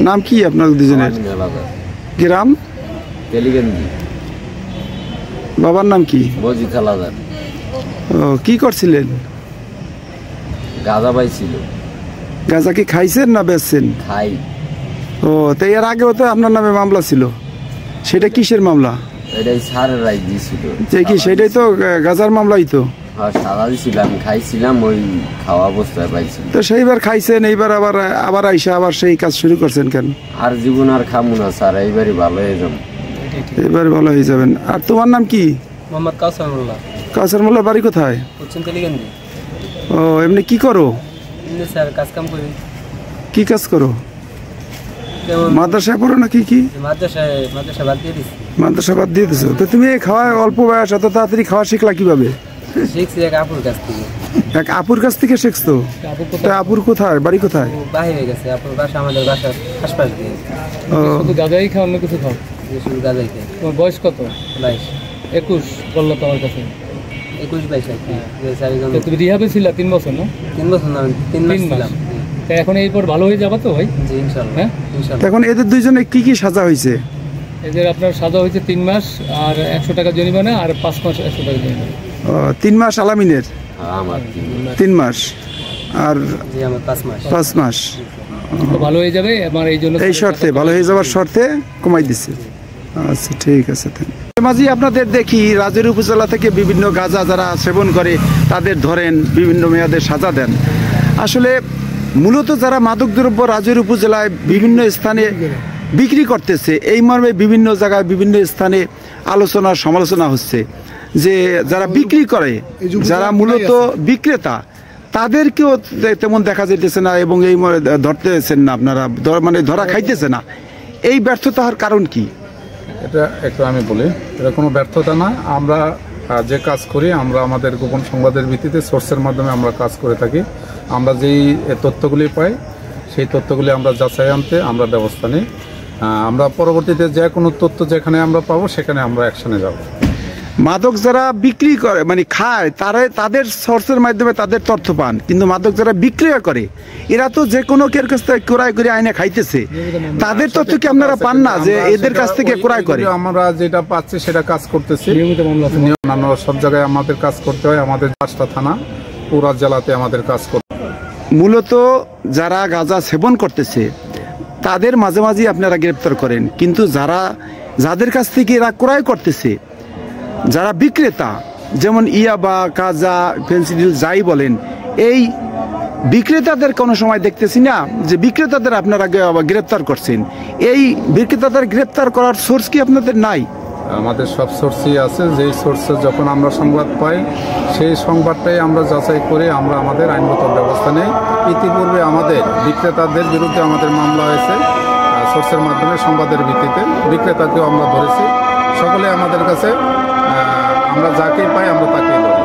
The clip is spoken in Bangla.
নাম কি আপনার দুজনের? গ্রাম তেলিগঞ্জি। বাবার নাম কি? মজিদ হালাদার। ও, কি করছিলেন? গাঁজা পাইছিল। গাঁজা কি খাইছেন না বেচছেন? খাই। ও, তো এর আগেও তো আপনার নামে মামলা ছিল, সেটা কিসের মামলা? এটাই সারের রায় দিয়েছিল। যে কি সেটাই তো গাঁজার মামলাই তো। হ্যাঁ, সাদা দিয়েছিল, আমি খাইছিলাম, ওই খাওয়া অবস্থায় পাইছিল। তো সেইবার খাইছেন, এইবার আবার আবার আইসা আবার সেই কাজ শুরু করছেন কেন? আর জীবন আর খামু না স্যার, এইবারই ভালো হয়ে যাবো। এবারে ভালো হয়ে যাবেন। আর তোমার নাম কি? মোহাম্মদ কাউসার মোল্লা। কাউসার মোল্লা, বাড়ি কোথায়? পশ্চিম তেলিগঞ্জি। ও, এমনি কি করো? এমনি স্যার কাজ কাম করি। কি কাজ করো? যেমন মাদ্রাসায় পড়ো নাকি? কি মাদ্রাসা বাদ দিয়ে দিচ্ছি। মাদ্রাসা বাদ দিয়ে দিছো? তো তুমি এই খাওয়া অল্প বয়স, এত তাড়াতাড়ি খাওয়া শিখলা কিভাবে? শিখছি এক আপুর কাছ থেকে। এক আপুর কাছ থেকে শিখছো? তা আপুর কোথায়, বাড়ি কোথায়? বাহিরে গেছে, আপুর বাসা আমাদের বাসার আশপাশ দিয়ে। ও, শুধু গাঁজাই খাও, অন্য কিছু খাও? শুধু গাজাই খাই। তোমার বয়স কত? 22 21 বললো তো আমার কাছে। 21-22 আর কি। যে চারিজন। তো তুমি রিহাবে ছিলা 3 বছর না? 3 বছর না, 3 মাস ছিলাম। তা এখন এরপর ভালো হয়ে যাবা তো ভাই? জি ইনশাআল্লাহ। হ্যাঁ ইনশাআল্লাহ। এখন এদের দুইজনে কি কি সাজা হয়েছে? এদের আপনার সাজা হয়েছে 3 মাস আর 100 টাকা জরিমানা, আর 5 মাস 100 টাকা জরিমানা। 3 মাস আলামিনের, আমার 3 মাস, আর জি আমার 5 মাস। 5 মাস। তো ভালো হয়ে যাবে আমার এই জন্য। এই শর্তে, ভালো হয়ে যাওয়ার শর্তে কমাই দিচ্ছে। আচ্ছা, ঠিক আছে। মাঝে আপনাদের দেখি রাজৈর উপজেলা থেকে বিভিন্ন গাঁজা যারা সেবন করে তাদের ধরেন, বিভিন্ন মেয়াদে সাজা দেন। আসলে মূলত যারা মাদকদ্রব্য রাজৈর উপজেলায় বিভিন্ন স্থানে বিক্রি করতেছে, এই মর্মে বিভিন্ন জায়গায় বিভিন্ন স্থানে আলোচনা সমালোচনা হচ্ছে যে যারা বিক্রি করে, যারা মূলত বিক্রেতা, তাদেরকেও তেমন দেখা যাইতেছে না এবং এই ধরতেছেন না আপনারা, মানে ধরা খাইতেছে না। এই ব্যর্থতা হওয়ার কারণ কি? এটা একটু আমি বলি, এটা কোনো ব্যর্থতা না। আমরা যে কাজ করি, আমরা আমাদের গোপন সংবাদের ভিত্তিতে সোর্সের মাধ্যমে আমরা কাজ করে থাকি। আমরা যেই তথ্যগুলি পাই, সেই তথ্যগুলি আমরা যাচাই আনতে আমরা ব্যবস্থা নিই। আমরা পরবর্তীতে যে কোনো তথ্য যেখানে আমরা পাবো সেখানে আমরা অ্যাকশনে যাব। মাদক যারা বিক্রি করে, মানে খায়, তাদের সোর্সের মাধ্যমে তাদের তথ্য পান, কিন্তু মাদক যারা বিক্রিয়া করে এরা তো যে কোনো কের কাছ থেকে ক্রয় করে আইনে খাইতেছে, তাদের তথ্য কি আপনারা পান না যে এদের কাছ থেকে ক্রয় করে? আমরা যেটা পাচ্ছি সেটা কাজ করতেছি। অন্যান্য সব জায়গায় আমাদের কাজ করতে হয়। আমাদের 5টা থানা পুরা জেলাতে আমাদের কাজ করতে হয়। মূলত যারা গাঁজা সেবন করতেছে তাদের মাঝে মাঝে আপনারা গ্রেপ্তার করেন, কিন্তু যাদের কাছ থেকে এরা ক্রয় করতেছে, যারা বিক্রেতা, যেমন ইয়াবা, গাঁজা, ফেন্সিডিল যাই বলেন, এই বিক্রেতাদের কোনো সময় দেখতেছি না যে বিক্রেতাদের আপনারা গ্রেপ্তার করছেন। এই বিক্রেতাদের গ্রেপ্তার করার সোর্স কি আপনাদের নাই? আমাদের সব সোর্সই আছে। যেই সোর্সে যখন আমরা সংবাদ পাই, সেই সংবাদটাই আমরা যাচাই করে আমরা আমাদের আইনগত ব্যবস্থা নেই। ইতিপূর্বে আমাদের বিক্রেতাদের বিরুদ্ধে আমাদের মামলা হয়েছে সোর্সের মাধ্যমে, সংবাদের ভিত্তিতে। বিক্রেতাকেও আমরা ধরেছি। সকলে আমাদের কাছে, আমরা যাকেই পাই আমরা তাকেই ধরি।